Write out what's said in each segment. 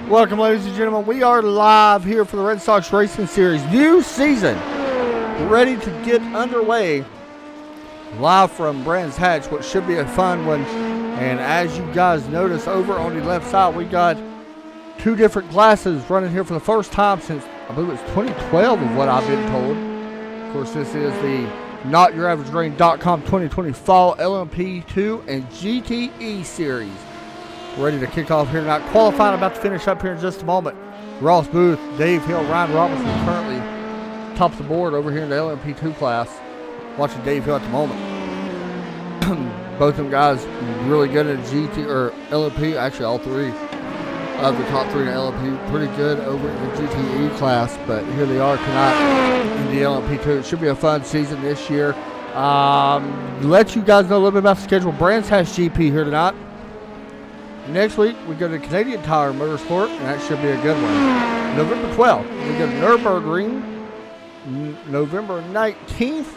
Welcome, ladies and gentlemen. We are live here for the Red Sox Racing Series. New season ready to get underway. Live from Brands Hatch, what should be a fun one. And as you guys notice over on the left side, we got two different classes running here for the first time since, I believe it's 2012 of what I've been told. Of course, this is the NotYourAverageGrain.com 2020 Fall LMP2 and GTE Series. Ready to kick off here tonight. Qualifying about to finish up here in just a moment. Ross Booth, Dave Hill, Ryan Robinson currently top of the board over here in the LMP2 class. Watching Dave Hill at the moment. Both of them guys really good at GT or LMP. Actually, all three of the top three in the LMP pretty good over in the GTE class. But here they are tonight in the LMP2. It should be a fun season this year. Let you guys know a little bit about the schedule. Brands has GP here tonight. Next week, we go to Canadian Tire Motorsport, and that should be a good one. November 12th, we go to Nürburgring. November 19th,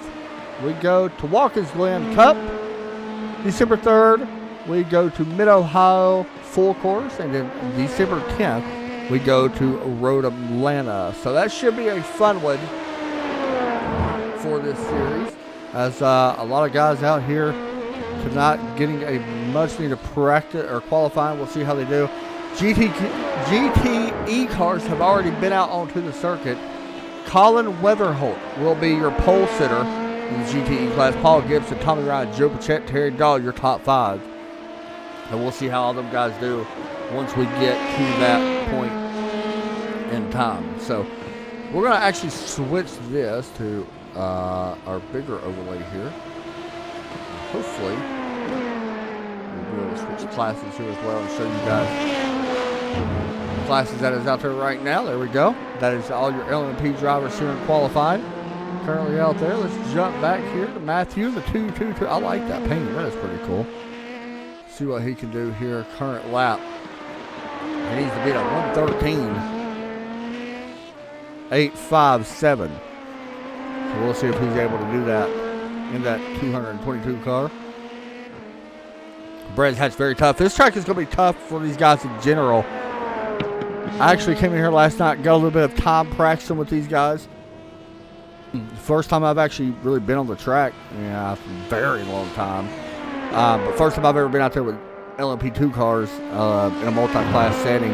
we go to Watkins Glen Cup. December 3rd, we go to Mid-Ohio Full Course. And then December 10th, we go to Road Atlanta. So that should be a fun one for this series. As a lot of guys out here tonight getting a much needed practice or qualifying. We'll see how they do. GTE cars have already been out onto the circuit. Colin Weatherholt will be your pole sitter in the GTE class. Paul Gibson, Tommy Ryan, Joe Pacheco, Terry Dahl, your top five. And we'll see how all them guys do once we get to that point in time. So we're going to actually switch this to our bigger overlay here. Hopefully, we'll be able to switch classes here as well and show you guys the classes that is out there right now. There we go. That is all your LMP drivers here in qualifying. Currently out there. Let's jump back here to Matthew, the 222. I like that painting. That is pretty cool. See what he can do here. Current lap. He needs to beat a 113.857. So we'll see if he's able to do that in that 222 car. Brands Hatch very tough. This track is going to be tough for these guys in general. I actually came in here last night, got a little bit of time practicing with these guys. First time I've actually really been on the track, for a very long time. But first time I've ever been out there with LMP2 cars in a multi-class setting.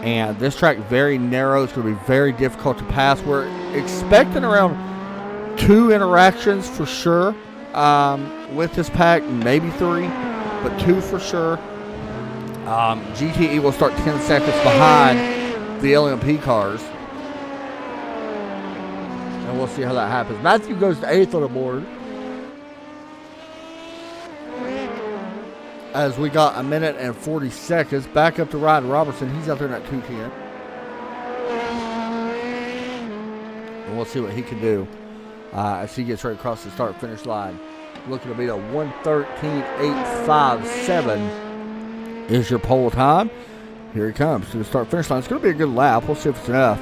And this track very narrow. It's going to be very difficult to pass. We're expecting around 2 interactions for sure with this pack, maybe 3, but 2 for sure. GTE will start 10 seconds behind the LMP cars. And we'll see how that happens. Matthew goes to 8th on the board. As we got 1 minute and 40 seconds. Back up to Ryan Robertson. He's out there in that 210. And we'll see what he can do as he gets right across the start-finish line. Looking to beat a 113.857 is your pole time. Here he comes to the start-finish line. It's going to be a good lap. We'll see if it's enough.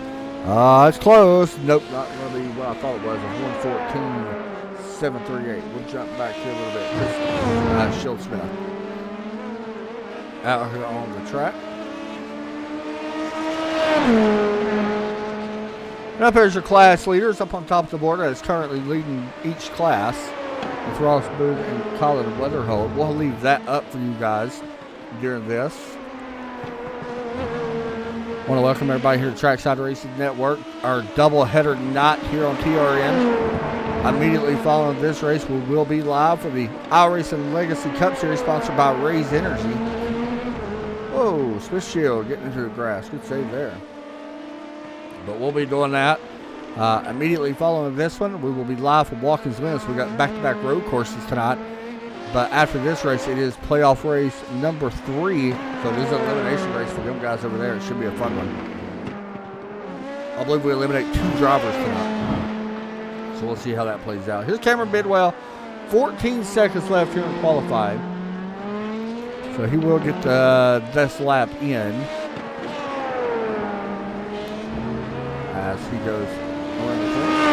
It's close. Nope, not going to be what I thought it was. 114.738. We'll jump back here a little bit. Shield Smith out here on the track. And up there's your class leaders up on top of the board that is currently leading each class with Ross Booth and Colin Weatherholt. We'll leave that up for you guys during this. I want to welcome everybody here to Trackside Racing Network, our doubleheader night here on TRN. Immediately following this race, we will be live for the iRacing Legacy Cup Series sponsored by Raise Energy. Whoa, Swiss Shield getting into the grass. Good save there. But we'll be doing that. Immediately following this one, we will be live from Watkins Glen. So we got back-to-back road courses tonight. But after this race, it is playoff race number 3. So it is an elimination race for them guys over there. It should be a fun one. I believe we eliminate 2 drivers tonight. So we'll see how that plays out. Here's Cameron Bidwell. 14 seconds left here in qualifying. So he will get this lap in. As he goes around the corner.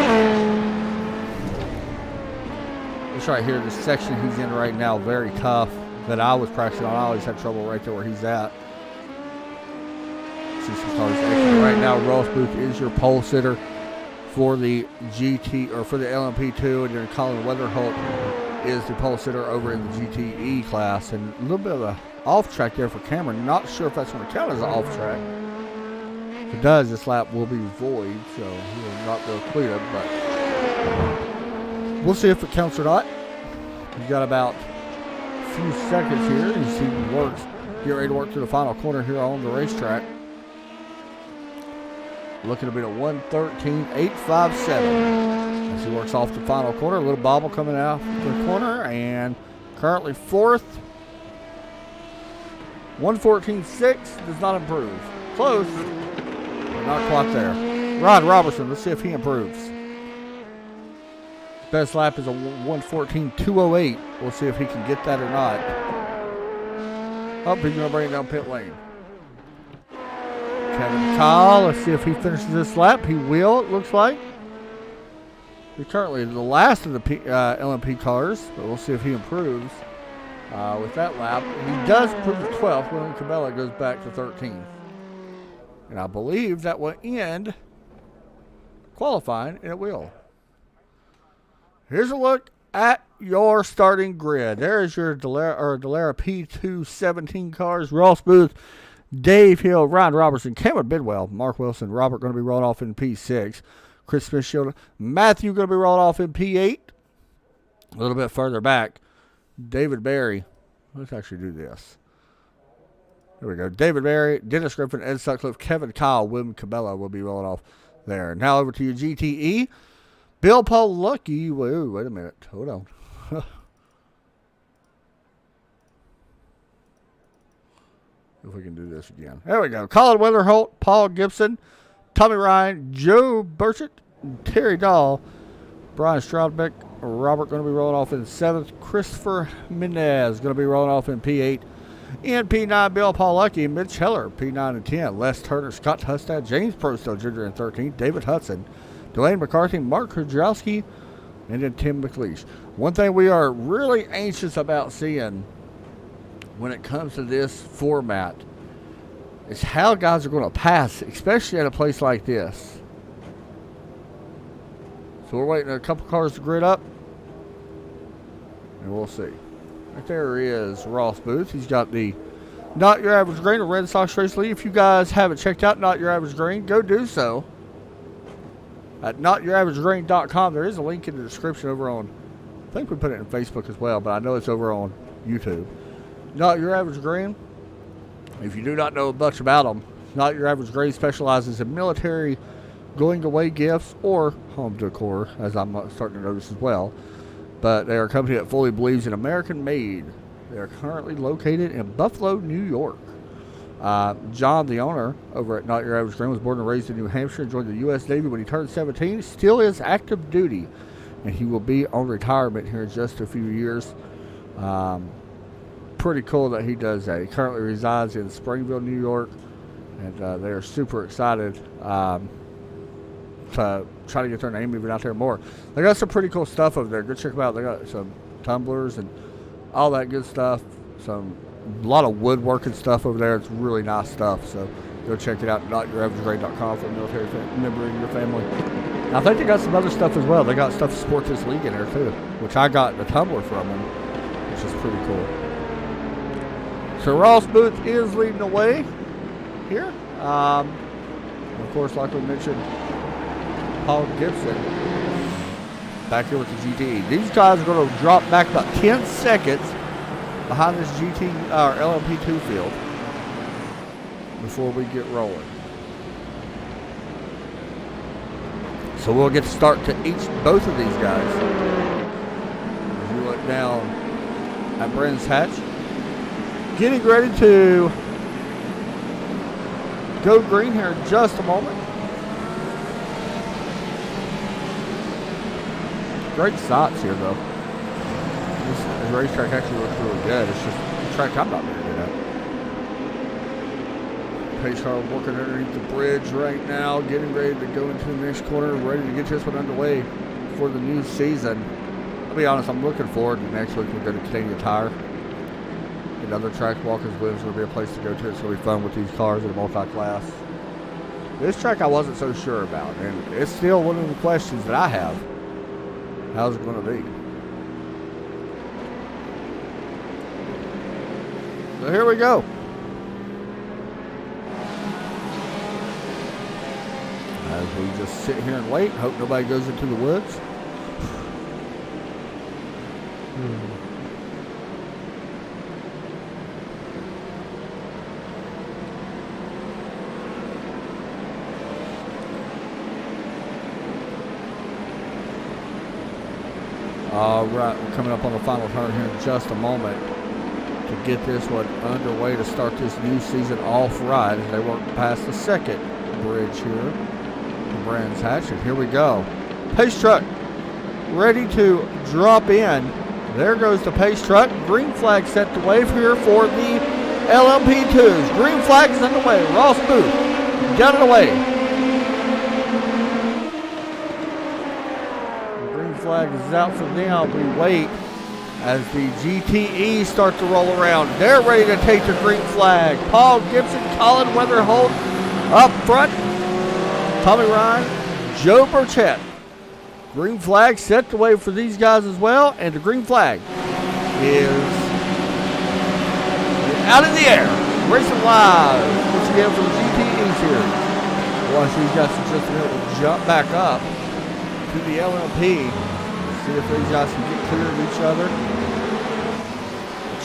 This right here, this section he's in right now, very tough. That I was practicing on. I always had trouble right there where he's at. see some cars exiting right now. Ross Booth is your pole sitter for the GT or for the LMP2, and then Colin Weatherholt is the pole sitter over in the GTE class. And a little bit of a off track there for Cameron. Not sure if that's going to count as an off track. If it does, this lap will be void, so he will not go clear. But we'll see if it counts or not. He's got about a few seconds here. You see he works. Get ready to work to the final corner here on the racetrack. Looking to be a 1:13.857 as he works off the final corner. A little bobble coming out the corner, and currently fourth. 1:14.6 does not improve. Close, but not quite there. Rod Robertson, let's see if he improves. Best lap is a 1:14.208. We'll see if he can get that or not. Oh, he's going to bring it down pit lane. Kevin Kyle, let's see if he finishes this lap. He will, it looks like. He's currently the last of the LMP cars, but we'll see if he improves with that lap. He does improve to 12th. William Cabela goes back to 13th. And I believe that will end qualifying, and it will. Here's a look at your starting grid. There is your Dallara P217 cars. Ross Booth, Dave Hill, Ryan Robertson, Cameron Bidwell, Mark Wilson, Robert going to be rolled off in P6. Chris Smith-Shield, Matthew going to be rolled off in P8. A little bit further back, David Berry. Let's actually do this. There we go. David Berry, Dennis Griffin, Ed Sutcliffe, Kevin Kyle, William Cabela will be rolled off there. Now over to your GTE. Bill Paul Lucky. Whoa, wait a minute. Hold on. If we can do this again. There we go. Colin Weatherholt, Paul Gibson, Tommy Ryan, Joe Burchett, Terry Dahl, Brian Stroudbeck, Robert going to be rolling off in 7th. Christopher Mendez going to be rolling off in P8. In P9, Bill Paul Lucky, Mitch Heller, P9 and 10. Les Turner, Scott Hustad, James Prosto Jr. in 13th. David Hudson, Dwayne McCarthy, Mark Krajowski, and then Tim McLeish. One thing we are really anxious about seeing when it comes to this format is how guys are going to pass, especially at a place like this. So we're waiting on a couple cars to grid up, and we'll see. Right there is Ross Booth. He's got the Not Your Average Green, a Red Sox Race League. If you guys haven't checked out Not Your Average Green, go do so at notyouraveragegreen.com. There is a link in the description over on, I think we put it in Facebook as well, but I know it's over on YouTube. Not Your Average Green. If you do not know much about them, Not Your Average Green specializes in military going away gifts or home decor, as I'm starting to notice as well. But they are a company that fully believes in American made. They are currently located in Buffalo, New York. John, the owner over at Not Your Average Green, was born and raised in New Hampshire and joined the U.S. Navy when he turned 17. He still is active duty, and he will be on retirement here in just a few years. Pretty cool that he does that. He currently resides in Springville, New York, and they are super excited to try to get their name even out there more. They got some pretty cool stuff over there. Go check them out. They got some tumblers and all that good stuff. A lot of woodworking stuff over there. It's really nice stuff. So go check it out. NotYourAverageGrade.com for a military member in your family. I think they got some other stuff as well. They got stuff to support this league in there too, which I got the tumbler from them, which is pretty cool. So Ross Booth is leading the way here. Of course, like we mentioned, Paul Gibson back here with the GT. These guys are going to drop back about 10 seconds behind this GT or LMP2 field before we get rolling. So we'll get to start to both of these guys. As you look down at Brands Hatch, getting ready to go green here in just a moment. Great sights here, though. This racetrack actually looks really good. It's just a track I'm not very good at. Pace car working underneath the bridge right now, getting ready to go into the next corner, ready to get this one underway for the new season. I'll be honest, I'm looking forward to next week. We're going to Canadian Tire. Another track, Walker's Williams, will be a place to go to. It's going to be fun with these cars in a multi-class. This track I wasn't so sure about, and it's still one of the questions that I have. How's it going to be? So here we go. As we just sit here and wait, hope nobody goes into the woods. All right, we're coming up on the final turn here in just a moment to get this one underway to start this new season off right as they work past the second bridge here from Brands Hatch. And here we go. Pace truck ready to drop in. There goes the pace truck. Green flag set to wave here for the LMP2s. Green flag is underway. Ross Booth got it away. Flag is out for them. We wait as the GTE start to roll around. They're ready to take the green flag. Paul Gibson, Colin Weatherholt up front. Tommy Ryan, Joe Burchett. Green flag set to wave for these guys as well, and the green flag is out in the air. Racing live once again for the GTE series. Watch these guys are just able to jump back up to the LMP. See if these guys can get clear of each other.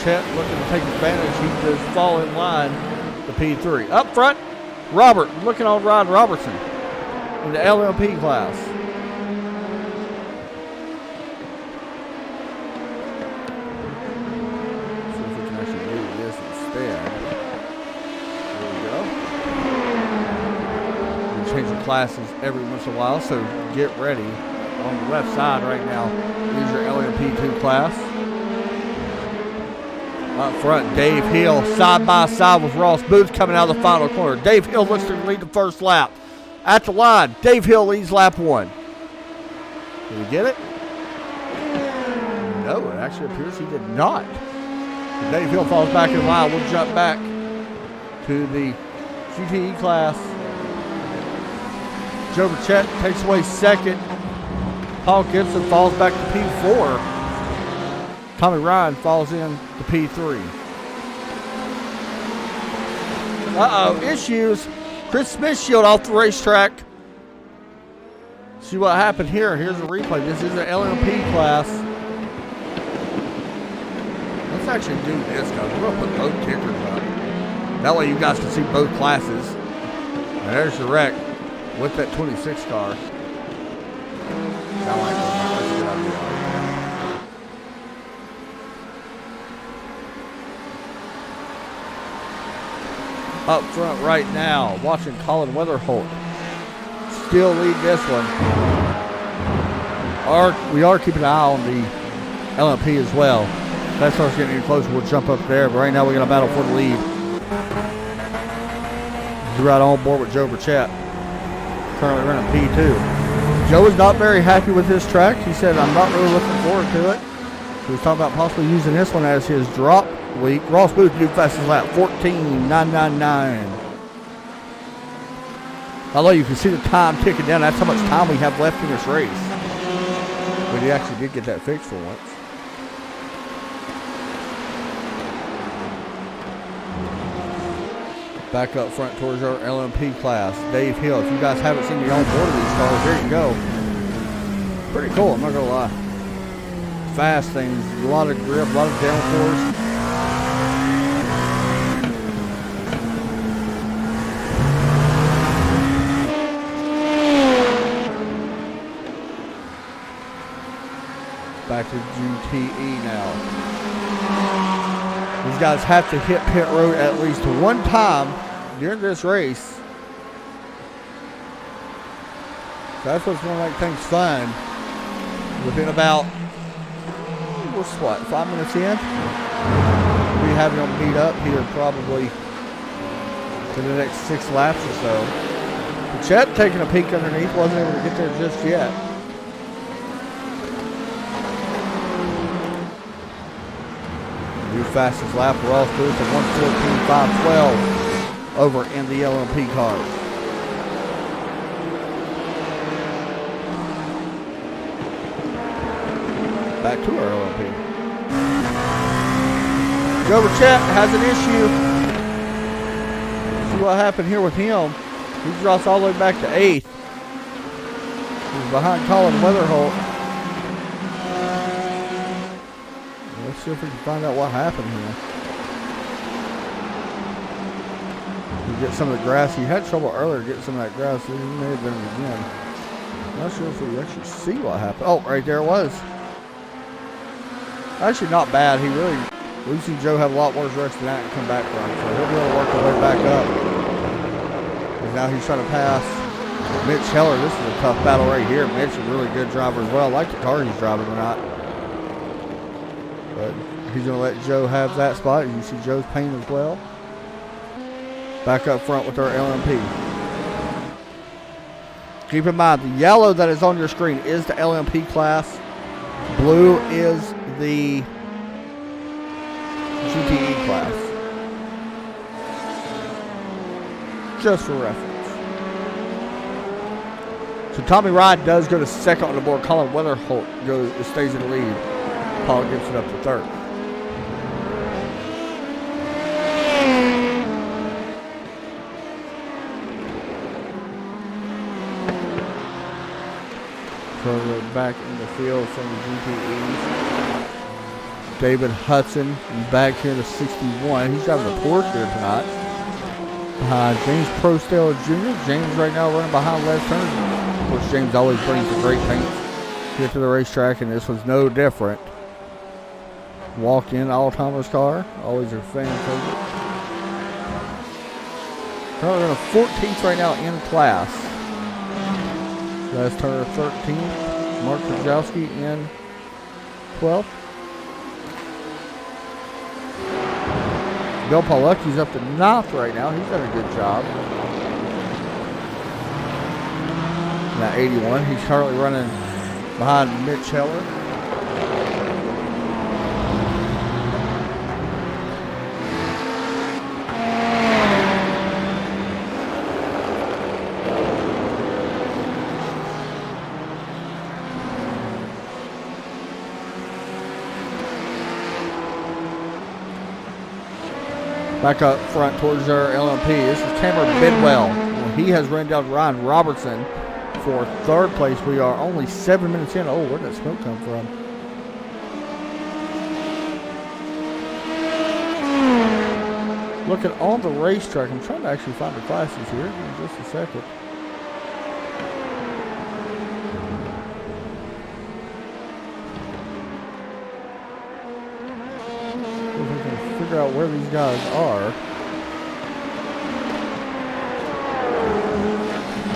Chet looking to take advantage. He does fall in line. The P3. Up front, Robert looking on Rod Robertson in the LMP class. See if we can actually do this instead. There we go. We change the classes every once in a while, so get ready. On the left side right now is your LMP2 class. Up front, Dave Hill side by side with Ross Booth coming out of the final corner. Dave Hill looks to lead the first lap. At the line, Dave Hill leads lap 1. Did he get it? No, it actually appears he did not. Dave Hill falls back in line. We'll jump back to the GTE class. Joe Burchett takes away second. Paul Gibson falls back to P4. Tommy Ryan falls in to P3. Issues. Chris Smith shield off the racetrack. See what happened here. Here's a replay. This is an LMP class. Let's actually do this, guys. We're going to put both tickers up. That way you guys can see both classes. And there's your wreck with that 26 car. I like that. That's a good idea. Up front right now, watching Colin Weatherholt still lead this one. We are keeping an eye on the LMP as well. That starts getting any closer, we'll jump up there. But right now we're going to battle for the lead. He's right on board with Joe Burchett. Currently running P2. Joe is not very happy with this track. He said, I'm not really looking forward to it. He was talking about possibly using this one as his drop week. Ross Booth, new fastest lap, 14.999. Although you can see the time ticking down. That's how much time we have left in this race. But he actually did get that fixed for once. Back up front towards our LMP class. Dave Hill. If you guys haven't seen me on board of these cars, there you go. Pretty cool, I'm not going to lie. Fast things, a lot of grip, a lot of downforce. Back to GTE now. These guys have to hit pit road at least one time during this race. So that's what's going to make things fun. Within about, what's what, 5 minutes in? We'll be having them meet up here probably for the next 6 laps or so. Burchett taking a peek underneath, wasn't able to get there just yet. New fastest lap, Ross Booth at 1:14.512 over in the LMP cars. back to our LMP. Joe Burchett has an issue. See what happened here with him. He drops all the way back to 8th. He's behind Colin Weatherholt. Let's see if we can find out what happened here. You get some of the grass. He had trouble earlier getting some of that grass. He may have done it again. Not sure if we actually see what happened. Oh, right there it was. Actually, not bad. He really, we've seen Joe have a lot worse wrecks than that and come back from. So he'll be able to work his way back up. And now he's trying to pass Mitch Heller. This is a tough battle right here. Mitch is a really good driver as well. I like the car he's driving or not. But he's going to let Joe have that spot. You see Joe's pain as well. Back up front with our LMP. Keep in mind, the yellow that is on your screen is the LMP class. Blue is the GTE class. Just for reference. So Tommy Ryan does go to second on the board. Colin Weatherholt stays in the lead. Paul Gibson up to third. Further back in the field from the GTEs. David Hudson back here to 61. He's driving a Porsche here tonight. James Prostell Jr. James right now running behind Les Turner. Of course, James always brings the great paint here to the racetrack, and this was no different. Walked in all-timers car. Always a fan favorite. Currently on a 14th right now in class. Les Turner 13th. Mark Krajowski in 12th. Bill Palucky's up to 9th right now. He's done a good job. Now 81. He's currently running behind Mitch Heller. Back up front towards our LMP. This is Cameron Bidwell. He has run down Ryan Robertson for third place. We are only 7 minutes in. Oh, where did that smoke come from? Looking on the racetrack. I'm trying to actually find the classes here in just a second. Figure out where these guys are.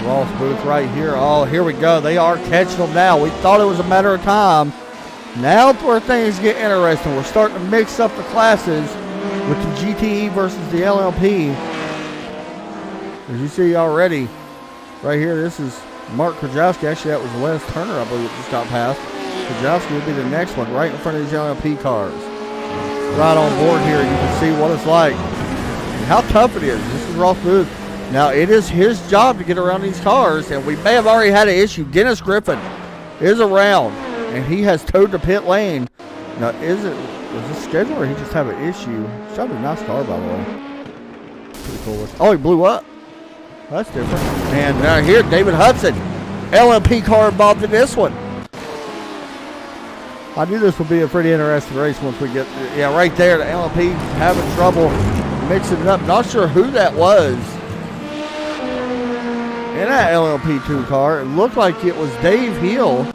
Ross Booth right here. Oh, here we go. They are catching them now. We thought it was a matter of time. Now where things get interesting. We're starting to mix up the classes with the GTE versus the LMP. As you see already, right here, this is Mark Krajowski. Actually, that was Les Turner, I believe, that just got past. Krajowski will be the next one right in front of these LMP cars. Right on board here, you can see what it's like and how tough it is. This is Ross Booth. Now, it is his job to get around these cars, and we may have already had an issue. Dennis Griffin is around, and he has towed the pit lane. Now, was this scheduled, or he just have an issue? It's driving a nice car, by the way. Pretty cool. Oh, he blew up. That's different. And now here, David Hudson. LMP car involved in this one. I knew this would be a pretty interesting race once we get, yeah, right there, the LMP having trouble mixing it up. Not sure who that was in that LMP2 car. It looked like it was Dave Hill,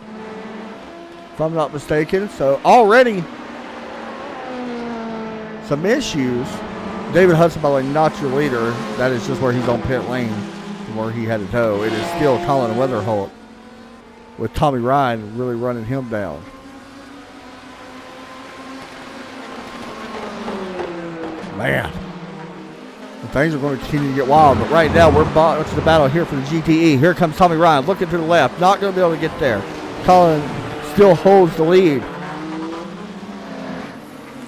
if I'm not mistaken. So already some issues. David Hudson, by the way, not your leader. That is just where he's on pit lane from where he had to tow. It is still Colin Weatherholt with Tommy Ryan really running him down. Man, things are going to continue to get wild, but right now we're to the battle here for the GTE. Here comes Tommy Ryan looking to the left, not going to be able to get there. Colin still holds the lead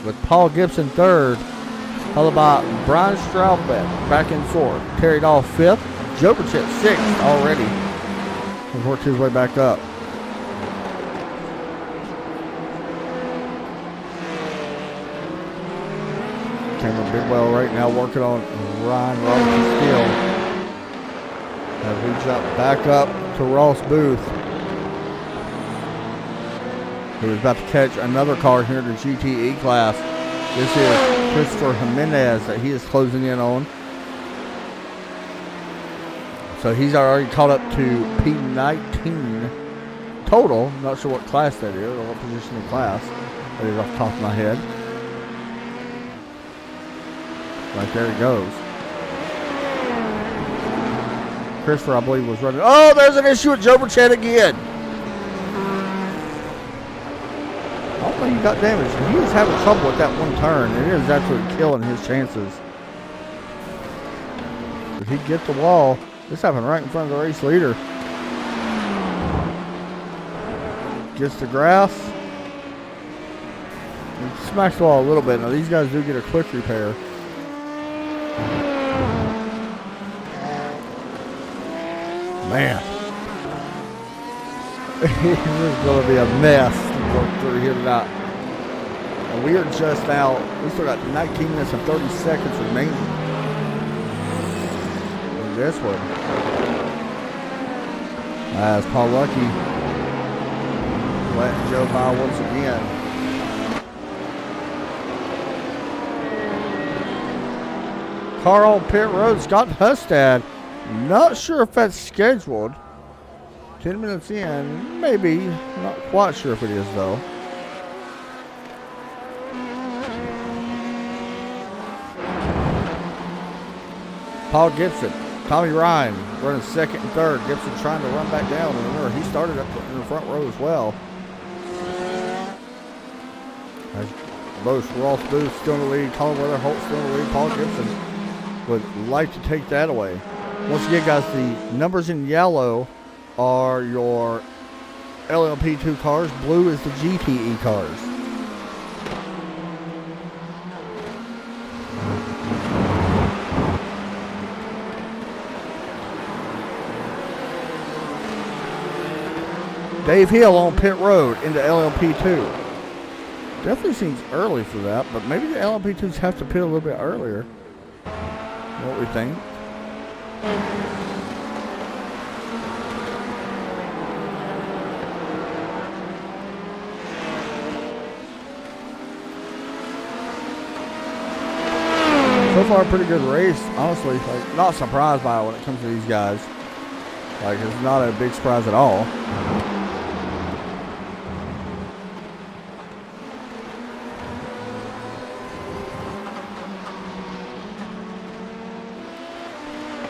with Paul Gibson third, followed by Brian Straubbeck back in fourth. Terry Dahl fifth, Joe Burchett sixth already. He's worked his way back up. Cameron Bidwell right now working on Ryan Robinson's steal. As we jump back up to Ross Booth, who is about to catch another car here in the GTE class. This is Christopher Jimenez that he is closing in on. So he's already caught up to P19 total. Not sure what class that is or what position in class. That is off the top of my head. Right there he goes. Christopher, I believe, was running. Oh, there's an issue with Joe Burchett again. I don't think he got damaged. He was having trouble with that one turn. It is absolutely killing his chances. Did he get the wall? This happened right in front of the race leader. Gets the grass. And smacks the wall a little bit. Now these guys do get a quick repair. Man. This is going to be a mess to work through here tonight. And we are just now, we still got 19 minutes and 30 seconds remaining in this one. As Paul Lucky letting Joe by once again. Car on pit road, Scott Hustad. Not sure if that's scheduled. 10 minutes in, maybe. Not quite sure if it is, though. Paul Gibson, Tommy Ryan running second and third. Gibson trying to run back down. And remember, he started up in the front row as well. Both Ross Booth still in the lead. Colin Weatherholt still in the lead. Paul Gibson would like to take that away. Once again, guys, the numbers in yellow are your LMP2 cars. Blue is the GTE cars. Dave Hill on pit road into LMP2. Definitely seems early for that, but maybe the LMP2s have to pit a little bit earlier. What we think. So far, a pretty good race. Honestly, like, not surprised by it when it comes to these guys. Like, it's not a big surprise at all.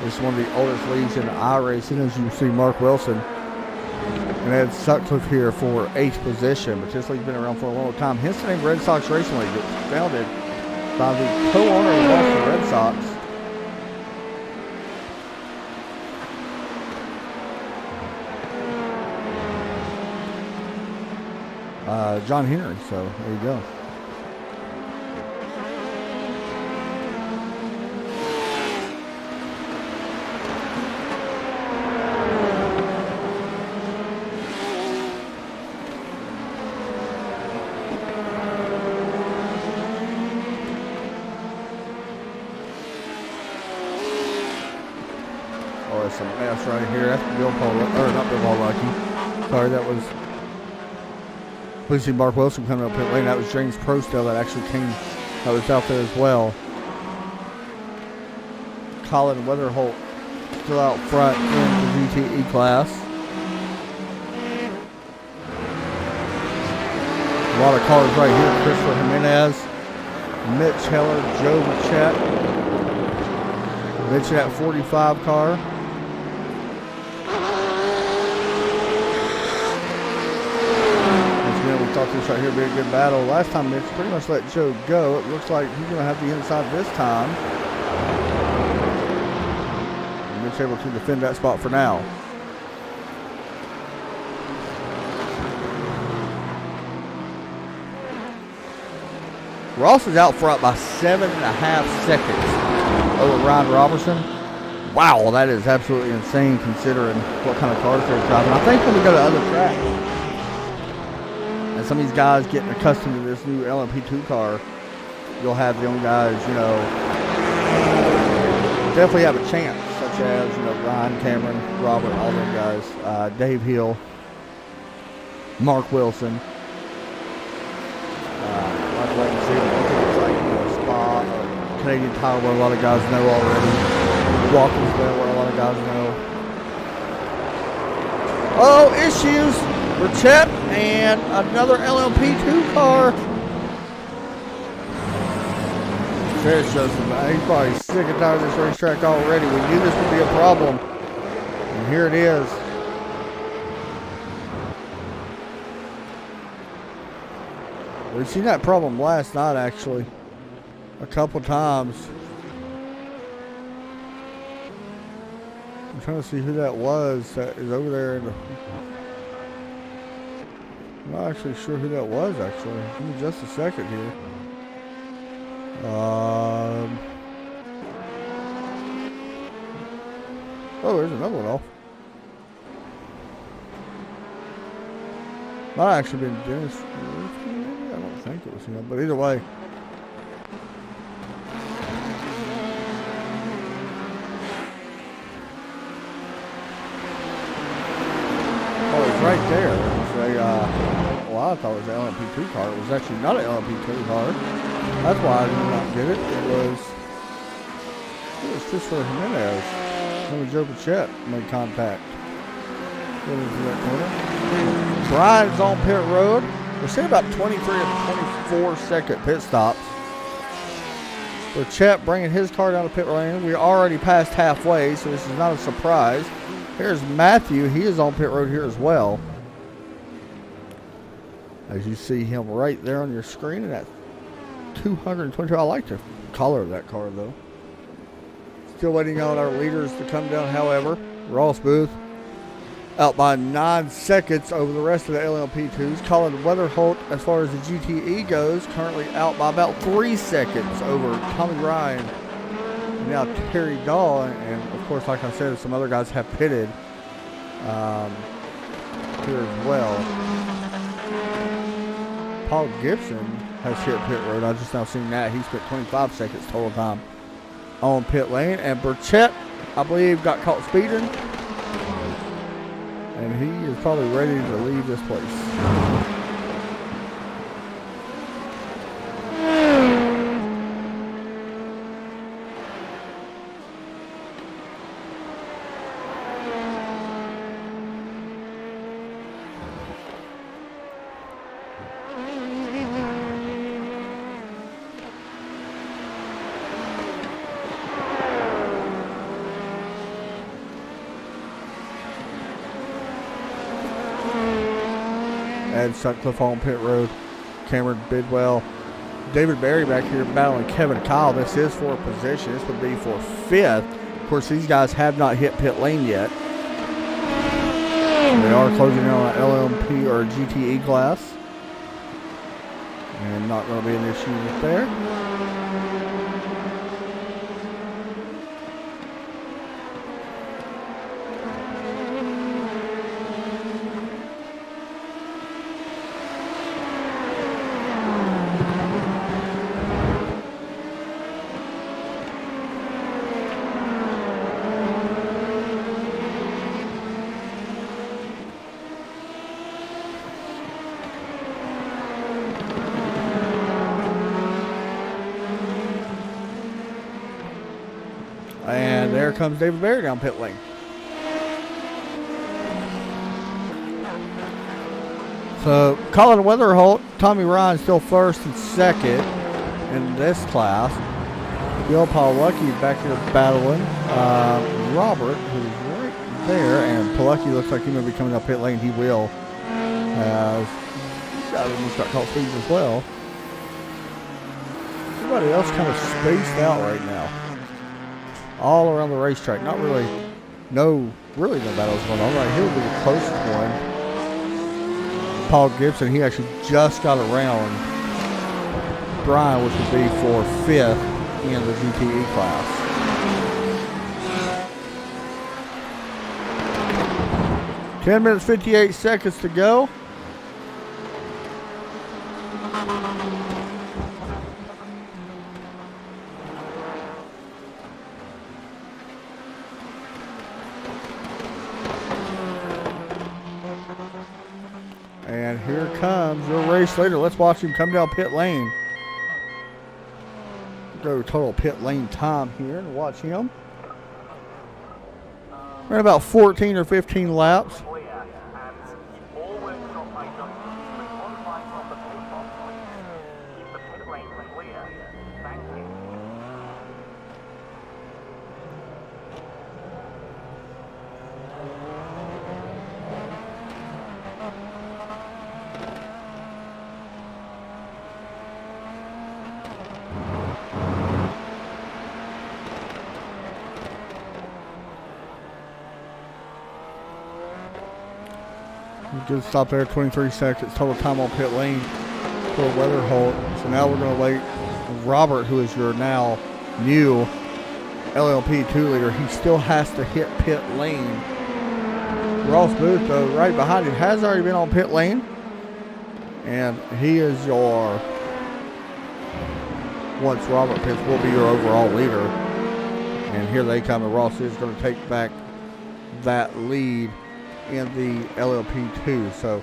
This is one of the oldest leagues in iRacing, as you see Mark Wilson and Ed Sutcliffe here for 8th position, but this league's been around for a long time. Hence the name Red Sox Racing League. It was founded by the co-owner of the Boston Red Sox, John Henry. So there you go. Some mess right here. That's Bill Paul, or not Bill Paul Lucky. Sorry, that was. Please see Mark Wilson coming up pit lane. That was James Prostel that actually came. That was out there as well. Colin Weatherholt still out front in the GTE class. A lot of cars right here. Christopher Jimenez, Mitch Heller, Joe Burchett. Mitch in that 45 car. We thought this right here would be a good battle. Last time Mitch pretty much let Joe go. It looks like he's going to have the inside this time. And Mitch able to defend that spot for now. Ross is out front by 7.5 seconds over Ryan Robertson. Wow, that is absolutely insane considering what kind of cars they're driving. I think when we go to other tracks, and some of these guys getting accustomed to this new LMP2 car, you'll have young guys, definitely have a chance, such as, Ryan, Cameron, Robert, all them guys, Dave Hill, Mark Wilson. I'd like to see them like Spa, Canadian Tire, where a lot of guys know already. Walkersville, where a lot of guys know. Oh, issues for Chet and another LMP2 car. There's Joseph. He's probably sick and tired of this racetrack already. We knew this would be a problem. And here it is. We've seen that problem last night, actually. A couple times. I'm trying to see who that was that is over there. I'm not actually sure who that was, actually. Give me just a second here. Oh, there's another one off. Might actually been Dennis. I don't think it was him, but either way. Oh, it's right there. It's a, well, I thought it was an LMP2 car. It was actually not an LMP2 car. That's why I did not get it. It was Christopher Jimenez. Him and Joe Pichette made contact. Get into that corner. Brian's on pit road. We're seeing about 23 or 24 second pit stops. Pichette bringing his car down to pit lane. We're already past halfway, so this is not a surprise. Here's Matthew. He is on pit road here as well. As you see him right there on your screen, and that 222. I like the color of that car, though. Still waiting on our leaders to come down, however. Ross Booth out by 9 seconds over the rest of the LMP2s. Colin Weatherholt, as far as the GTE goes, currently out by about 3 seconds over Tommy Ryan. And now Terry Dahl, and of course, like I said, some other guys have pitted here as well. Paul Gibson has hit pit road. I just now seen that. He spent 25 seconds total time on pit lane. And Burchett, I believe, got caught speeding. And he is probably ready to leave this place. Ed Sutcliffe on pit road. Cameron Bidwell. David Berry back here battling Kevin Kyle. This is for a position. This would be for 5th. Of course, these guys have not hit pit lane yet. They are closing in on an LMP or a GTE class. And not going to be an issue with there. And there comes David Berry down pit lane. So Colin Weatherholt, Tommy Ryan still first and second in this class. Bill Palucki back here battling Robert, who's right there, and Palucki looks like he may be coming up pit lane. He will. He's got caught speeds as well. Everybody else kind of spaced out right now. All around the racetrack. Not really, no battles going on. Right here will be the closest one. Paul Gibson, he actually just got around Brian, which would be for 5th in the GTE class. Ten minutes, 58 seconds to go. And here comes your race leader. Let's watch him come down pit lane. Go total pit lane time here and watch him. We're at about 14 or 15 laps. Good stop there, 23 seconds. Total time on pit lane for a weather halt. So now we're going to wait. Robert, who is your now new LLP 2 leader, he still has to hit pit lane. Ross Booth, though, right behind him, has already been on pit lane. And he is your, once Robert pits, will be your overall leader. And here they come, and Ross is going to take back that lead in the LLP2. So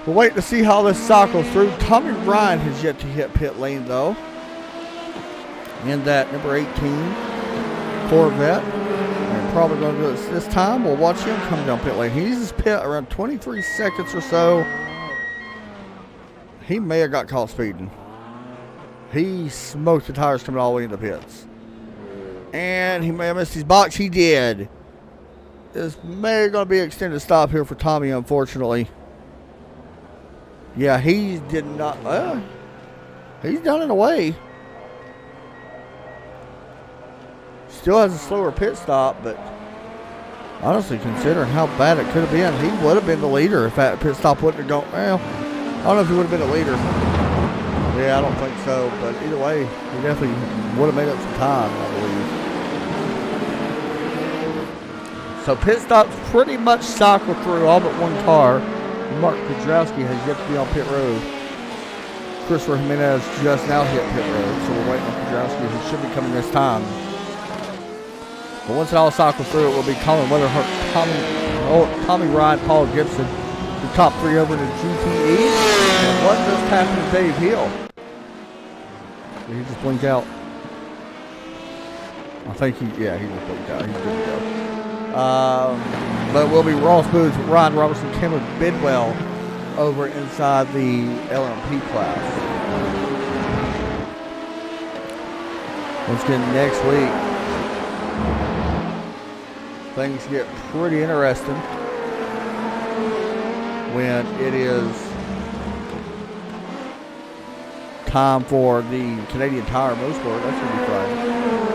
we'll wait to see how this cycles through. Tommy Ryan has yet to hit pit lane though, in that number 18 Corvette, and probably going to do it this time. We'll watch him come down pit lane. He uses pit around 23 seconds or so. He may have got caught speeding. He smoked the tires coming all the way into pits, and he may have missed his box. He did. This may going to be an extended stop here for Tommy, unfortunately. Yeah, he did not. He's done it away. Still has a slower pit stop, but honestly, considering how bad it could have been, he would have been the leader if that pit stop wouldn't have gone. Well, I don't know if he would have been the leader. Yeah, I don't think so. But either way, he definitely would have made up some time, I believe. So pit stops pretty much cycle through all but one car. Mark Kudrowski has yet to be on pit road. Christopher Jimenez just now hit pit road, so we're waiting on Kudrowski, who should be coming this time. But once it all cycles through, it will be Colin Weatherhart, Tommy Ryan, Paul Gibson, the top three over to GTE. And what just happened to Dave Hill? Did he just blink out? I think he just blinked out. He's good to go. But will be Ross Booth, Ryan Robertson, Cameron Bidwell over inside the LMP class. Once again, next week, things get pretty interesting when it is time for the Canadian Tire Motorsport. That's going to be fun.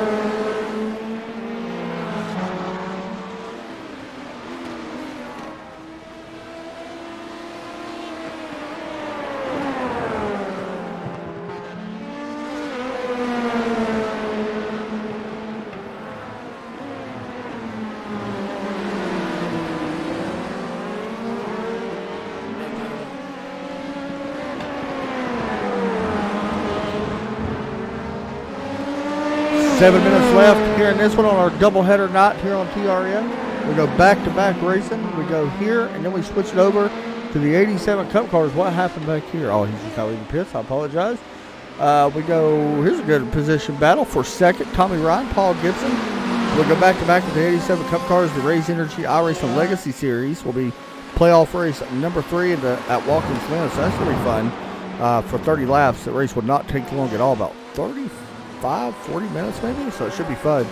7 minutes left here in this one on our doubleheader night here on TRN. We go back-to-back racing. We go here, and then we switch it over to the 87 Cup cars. What happened back here? Oh, he's just not leaving pits. I apologize. We go, here's a good position battle for second. Tommy Ryan, Paul Gibson. We'll go back-to-back with the 87 Cup cars. The Race Energy iRacing Legacy Series will be playoff race number 3 at Watkins Glen. So that's going to be fun for 30 laps. The race would not take long at all, about 40 minutes maybe. So it should be fun.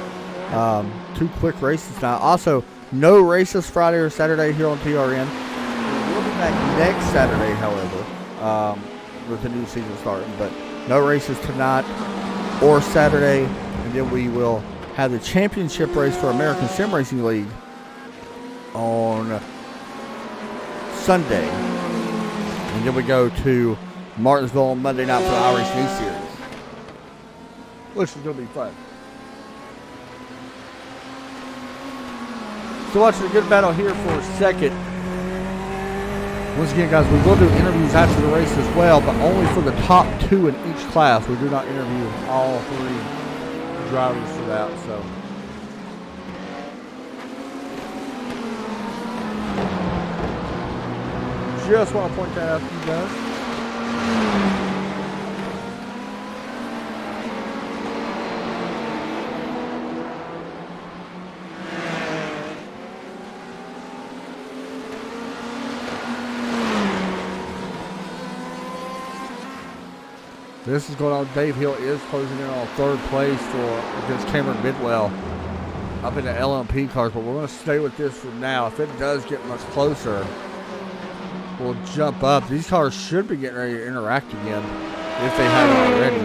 2 quick races now. Also, no races Friday or Saturday here on TRN. We'll be back next Saturday, however, with the new season starting. But no races tonight or Saturday. And then we will have the championship race for American Sim Racing League on Sunday. And then we go to Martinsville on Monday night for the iRacing East Series, which is going to be fun. So watching a good battle here for second. Once again, guys, we will do interviews after the race as well, but only for the top 2 in each class. We do not interview all 3 drivers for that. So Just want to point that out to you guys. This is going on. Dave Hill is closing in on third place against Cameron Bidwell up in the LMP cars, but we're going to stay with this for now. If it does get much closer, we'll jump up. These cars should be getting ready to interact again if they haven't already.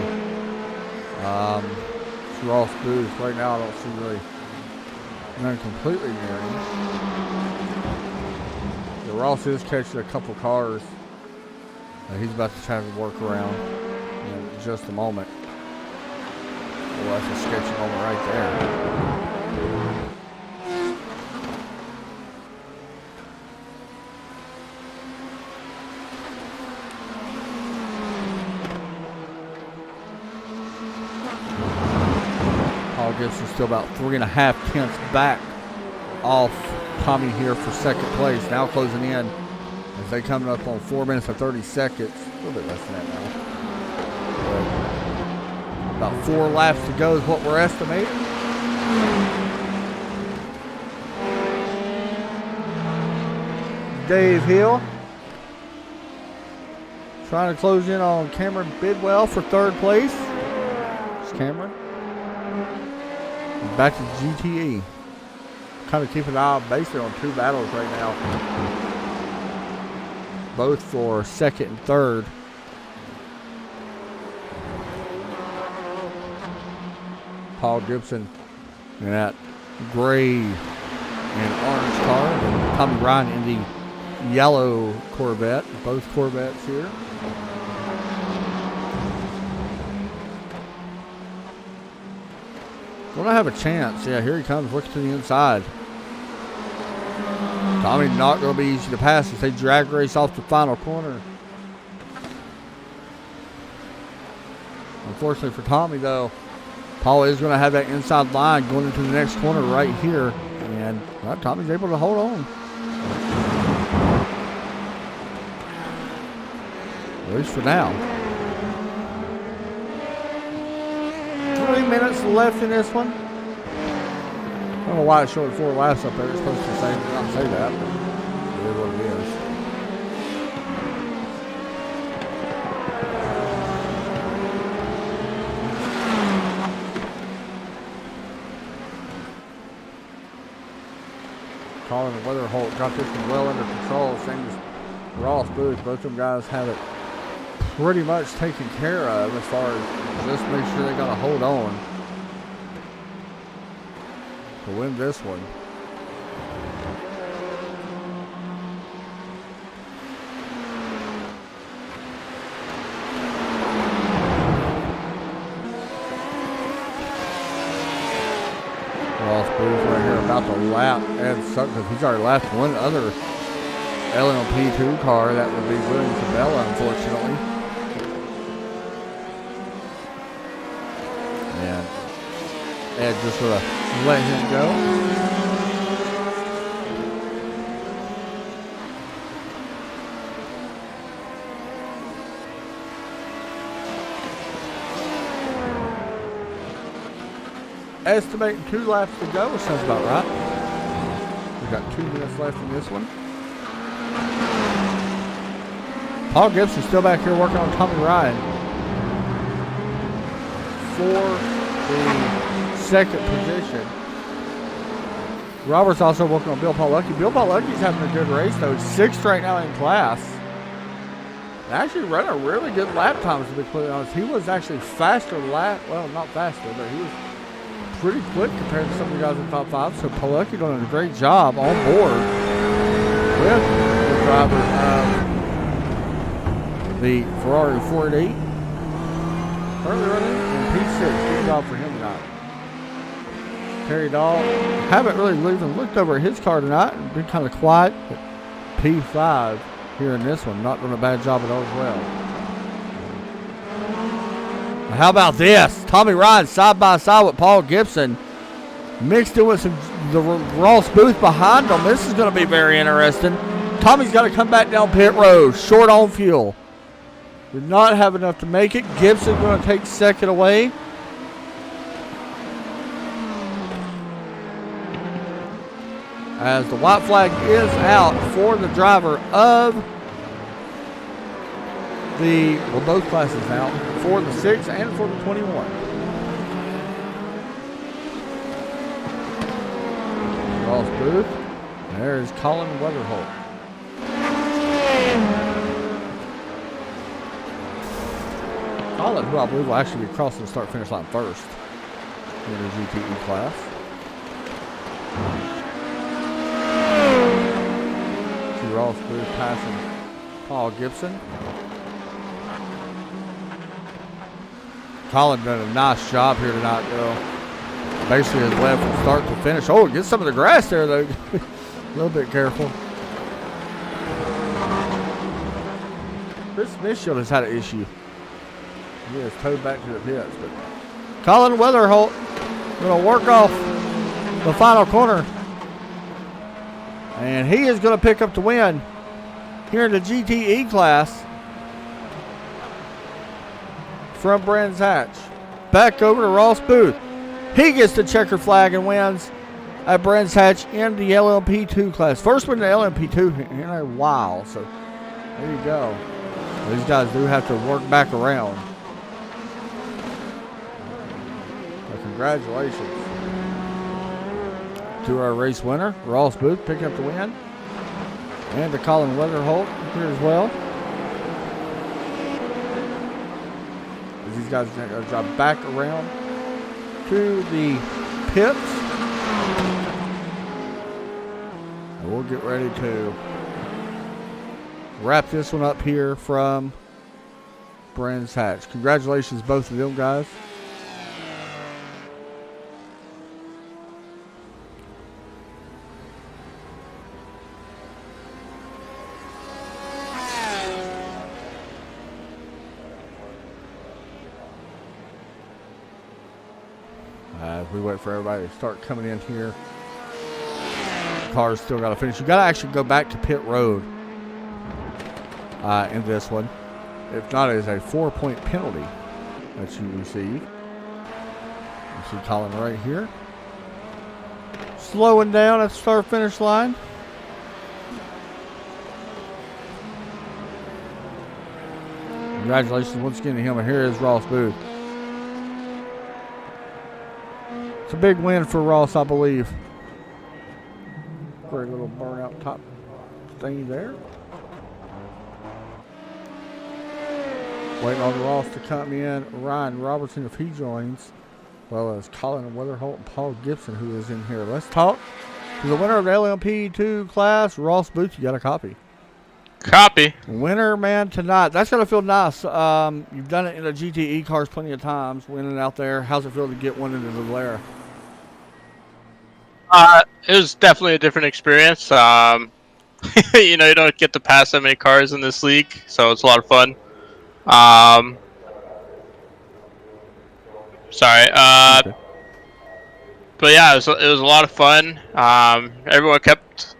It's Ross Booth. Right now I don't see really none completely near him. Yeah, Ross is catching a couple cars. He's about to try to work around in just a moment. Well, that's a sketchy moment right there. Paul Gibson's still about 3.5 tenths back off Tommy here for second place. Now closing in as they coming up on 4 minutes and 30 seconds. A little bit less than that now. About 4 laps to go is what we're estimating. Dave Hill trying to close in on Cameron Bidwell for third place. It's Cameron. Back to GTE. Kind of keeping an eye basically on 2 battles right now. Both for second and third. Paul Gibson in that gray and orange car, and Tommy Ryan in the yellow Corvette. Both Corvettes here. Gonna have a chance. Yeah, here he comes. Looks to the inside. Tommy not gonna be easy to pass as they drag race off the final corner. Unfortunately for Tommy, though, Paul is going to have that inside line going into the next corner right here. And well, Tommy's able to hold on. At least for now. 3 minutes left in this one. I don't know why it's showing 4 laps up there. It's supposed to say, not say that, but it is what it is. Colin and Weatherholt got this one well under control. Same as Ross Booth. Both of them guys have it pretty much taken care of as far as just make sure they got to hold on to win this one. Ross Booth right here about to lap Ed Sutton. He's already lapped one other LMP2 car. That would be William Cabela, unfortunately. And Ed just sort of let him go. Estimating 2 laps to go, which sounds about right. We've got 2 minutes left in this one. Paul Gibson still back here working on Tommy Ryan for the second position. Robert's also working on Bill Paulucki. Bill Paulucki's having a good race, though. He's 6th right now in class. Actually running a really good lap times, to be completely honest. He was actually faster well, not faster, but he was pretty quick compared to some of the guys in the top 5. So Paulucki doing a great job on board with the driver of the Ferrari 48. Early running in P6. Good job for him tonight. Terry Dahl haven't really even looked over his car tonight and been kind of quiet. But P5 here in this one, not doing a bad job at all as well. How about this? Tommy Ryan side by side with Paul Gibson, mixed in with the Ross Booth behind them. This is going to be very interesting. Tommy's got to come back down pit road. Short on fuel. Did not have enough to make it. Gibson going to take second away. As the white flag is out for the driver of both classes now, for the 6 and for the 21. Ross Booth. There is Colin Weatherholt. Colin, who I believe will actually be crossing the start-finish line first in the GTE class. See Ross Booth passing Paul Gibson. Colin done a nice job here tonight, though. Basically has led from start to finish. Oh, get some of the grass there, though. A little bit careful. Chris Smithshield has had an issue. He has towed back to the pits. But Colin Weatherholt going to work off the final corner. And he is going to pick up the win here in the GTE class from Brands Hatch. Back over to Ross Booth. He gets the checker flag and wins at Brands Hatch in the LMP2 class. First one in the LMP2 in a while. So there you go. These guys do have to work back around. So congratulations to our race winner, Ross Booth, picking up the win. And to Colin Weatherholt here as well. These guys are going to drive back around to the pits. And we'll get ready to wrap this one up here from Brands Hatch. Congratulations both of them guys. We wait for everybody to start coming in here. Cars still got to finish. You got to actually go back to pit road in this one. If not, it is a 4-point penalty that you receive. You see Colin right here. Slowing down at the start-finish line. Congratulations once again to him. And here is Ross Booth. It's a big win for Ross, I believe. Great little burnout top thing there. Waiting on Ross to come in. Ryan Robertson, if he joins, as well as Colin Weatherholt and Paul Gibson, who is in here. Let's talk to the winner of the LMP2 class, Ross Booth. You got a copy. Copy. Winner, man, tonight. That's going to feel nice. You've done it in the GTE cars plenty of times, winning out there. How's it feel to get one into the Valera? It was definitely a different experience. You know, you don't get to pass that many cars in this league, so it's a lot of fun. Sorry. Okay. But yeah, it was a lot of fun. Everyone kept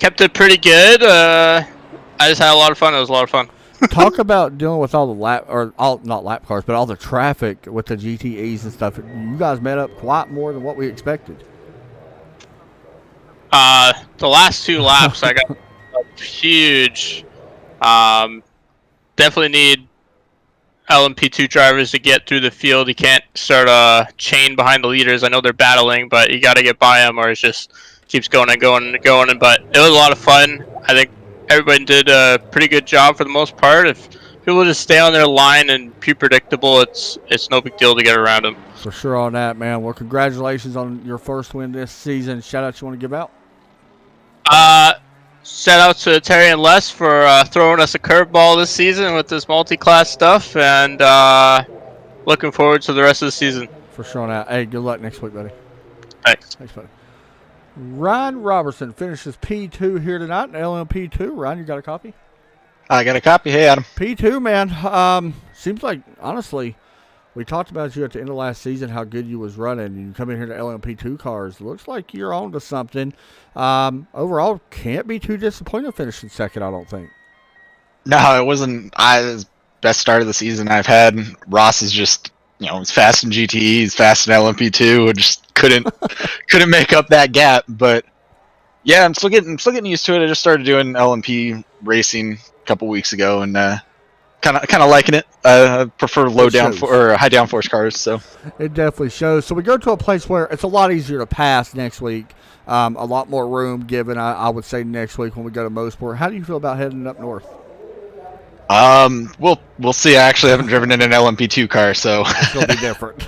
it pretty good. I just had a lot of fun. It was a lot of fun. Talk about dealing with all the not lap cars, but all the traffic with the GTEs and stuff. You guys met up quite more than what we expected. The last 2 laps, I got huge. Definitely need LMP2 drivers to get through the field. You can't start a chain behind the leaders. I know they're battling, but you got to get by them, or it just keeps going and going and going. But it was a lot of fun. I think everybody did a pretty good job for the most part. If people just stay on their line and be predictable, it's no big deal to get around them. For sure on that, man. Well, congratulations on your first win this season. Shout out you want to give out? Shout out to Terry and Les for throwing us a curveball this season with this multi-class stuff, and looking forward to the rest of the season. For sure on that. Hey, good luck next week, buddy. Thanks. Thanks, buddy. Ryan Robertson finishes P2 here tonight in LMP2. Ryan, you got a copy? I got a copy. Hey, Adam. P2, man. Seems like, honestly, We talked about you at the end of last season, how good you was running. You come in here to LMP2 cars. Looks like you're on to something. Overall, can't be too disappointed finishing second, I don't think. No, it wasn't. It was best start of the season I've had. Ross is just, he's fast in GTE, he's fast in LMP2, and just couldn't make up that gap. But yeah, I'm still getting used to it. I just started doing LMP racing a couple weeks ago, and kind of liking it. I prefer high downforce cars. So it definitely shows. So we go to a place where it's a lot easier to pass next week. A lot more room given, I would say, next week when we go to Mosport. How do you feel about heading up north? We'll see. I actually haven't driven in an LMP2 car, so it's gonna be different.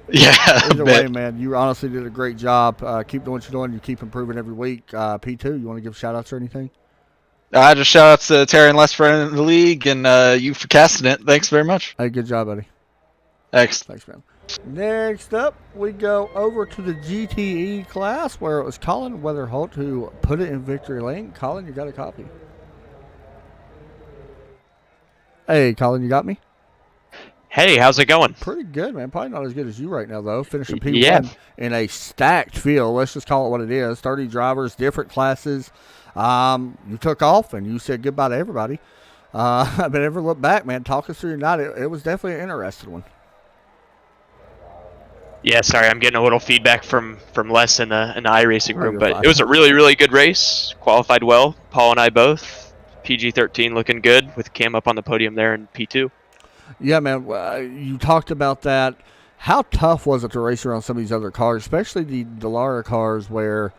Yeah. Either way, man, you honestly did a great job. Keep doing what you're doing. You keep improving every week. P2, you want to give shout outs or anything? Just shout outs to Terry and Les for in the league, and you for casting it. Thanks very much. Hey, good job, buddy. Thanks, man. Next up, we go over to the GTE class where it was Colin Weatherholt who put it in victory lane. Colin, you got a copy. Hey, Colin, you got me? Hey, how's it going? Pretty good, man. Probably not as good as you right now, though. Finishing P1 in a stacked field. Let's just call it what it is. 30 drivers, different classes. You took off, and you said goodbye to everybody. But ever look back, man, talk us through your night. It was definitely an interesting one. Yeah, sorry, I'm getting a little feedback from Les in the iRacing room, but it was a really, really good race. Qualified well, Paul and I both. PG-13 looking good with Cam up on the podium there in P2. Yeah, man, you talked about that. How tough was it to race around some of these other cars, especially the Dallara cars where,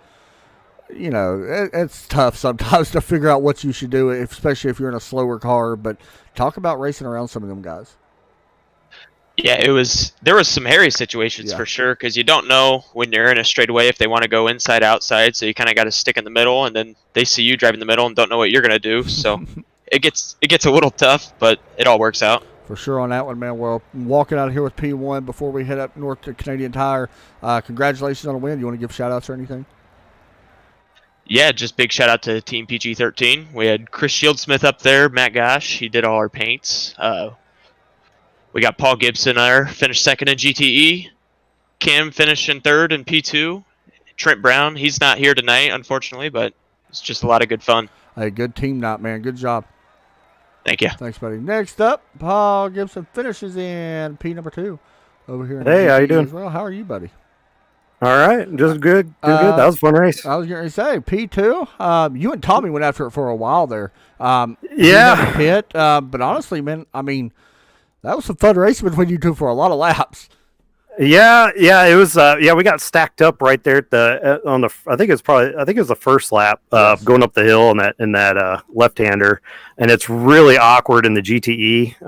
it's tough sometimes to figure out what you should do, especially if you're in a slower car. But talk about racing around some of them guys. Yeah, there was some hairy situations for sure, because you don't know when you're in a straightaway if they want to go inside, outside, so you kind of got to stick in the middle, and then they see you driving the middle and don't know what you're going to do, so it gets a little tough, but it all works out. For sure on that one, man. Well, walking out of here with P1 before we head up north to Canadian Tire. Congratulations on the win. You want to give shout-outs or anything? Yeah, just big shout-out to Team PG-13. We had Chris Shieldsmith up there, Matt Gosh. He did all our paints. We got Paul Gibson there, finished second in GTE. Cam finished in third in P2. Trent Brown, he's not here tonight, unfortunately, but it's just a lot of good fun. Hey, good team night, man. Good job. Thank you. Thanks, buddy. Next up, Paul Gibson finishes in P number 2 over here. Hey, how you doing? Well, how are you, buddy? All right, just good. Good. That was a fun race. I was going to say P2. You and Tommy went after it for a while there. Yeah. Pit, but honestly, man, I mean, that was some fun racing between you two for a lot of laps. Yeah, it was. We got stacked up right there at the I think it was the first lap going up the hill in that left-hander, and it's really awkward in the GTE.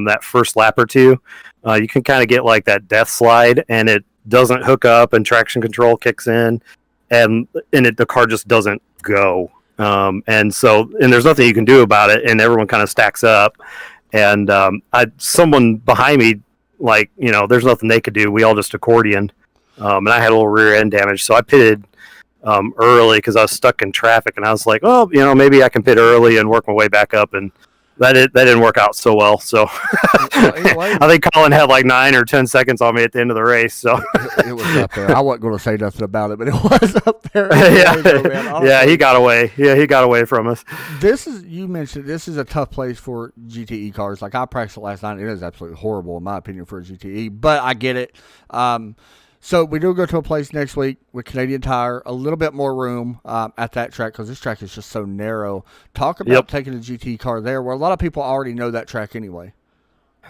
That first lap or two, you can kind of get like that death slide, and it doesn't hook up, and traction control kicks in, and the car just doesn't go. And there's nothing you can do about it, and everyone kind of stacks up. And someone behind me, there's nothing they could do. We all just accordioned, and I had a little rear end damage, so I pitted early because I was stuck in traffic, and I was like, oh, maybe I can pit early and work my way back up, and that didn't work out so well. So I think Colin had like 9 or 10 seconds on me at the end of the race. So it was up there. I wasn't going to say nothing about it, but it was up there. Yeah, he got away. Yeah, he got away from us. You mentioned this is a tough place for GTE cars. Like I practiced it last night. It is absolutely horrible in my opinion for a GTE, but I get it. So we do go to a place next week with Canadian Tire, a little bit more room at that track because this track is just so narrow. Talk about taking a GT car there where a lot of people already know that track anyway.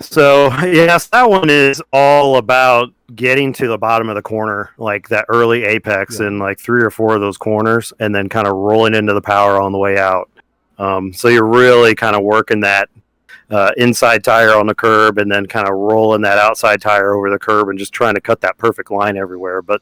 So, yes, that one is all about getting to the bottom of the corner, like that early apex and like 3 or 4 of those corners, and then kind of rolling into the power on the way out. So you're really kind of working that inside tire on the curb and then kind of rolling that outside tire over the curb and just trying to cut that perfect line everywhere. But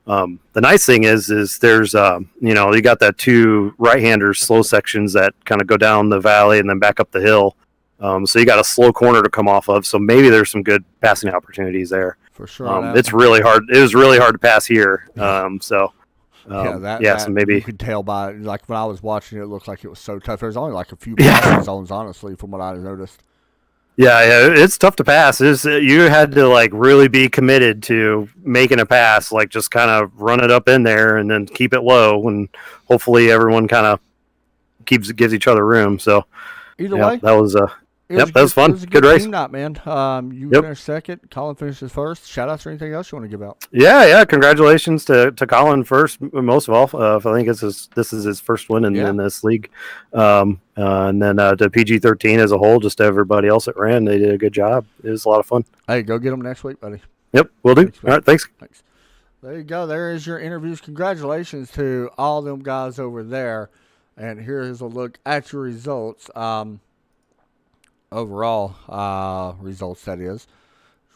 the nice thing is there's, you got that 2 right-handers slow sections that kind of go down the valley and then back up the hill. So you got a slow corner to come off of. So maybe there's some good passing opportunities there. For sure. It's really hard. It was really hard to pass here. So maybe you could tell by like when I was watching it looked like it was so tough. There's only like a few passing zones, honestly, from what I noticed. Yeah, it's tough to pass. You had to like really be committed to making a pass, like just kind of run it up in there and then keep it low, and hopefully everyone kind of gives each other room. So Either way, that was that was fun. It was a Good race. team night, man. You Yep. finished second. Colin finishes first. Shout outs or anything else you want to give out? Yeah. Congratulations to Colin first, most of all. I think this is his first win in this league. And then to PG-13 as a whole, just to everybody else that ran, they did a good job. It was a lot of fun. Hey, go get them next week, buddy. Yep, we'll do. Thanks, all right, thanks. There you go. There is your interviews. Congratulations to all them guys over there. And here is a look at your results. Overall results, that is.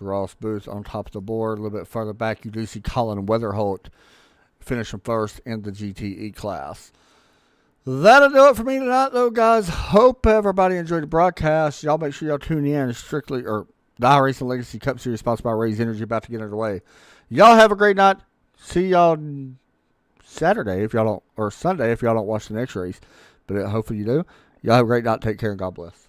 Ross Booth on top of the board. A little bit further back, you do see Colin Weatherholt finishing first in the GTE class. That'll do it for me tonight, though, guys. Hope everybody enjoyed the broadcast. Y'all make sure y'all tune in. The High Racing Legacy Cup Series sponsored by Raise Energy about to get underway. Y'all have a great night. See y'all Saturday if y'all don't, or Sunday if y'all don't watch the next race. But hopefully you do. Y'all have a great night. Take care and God bless.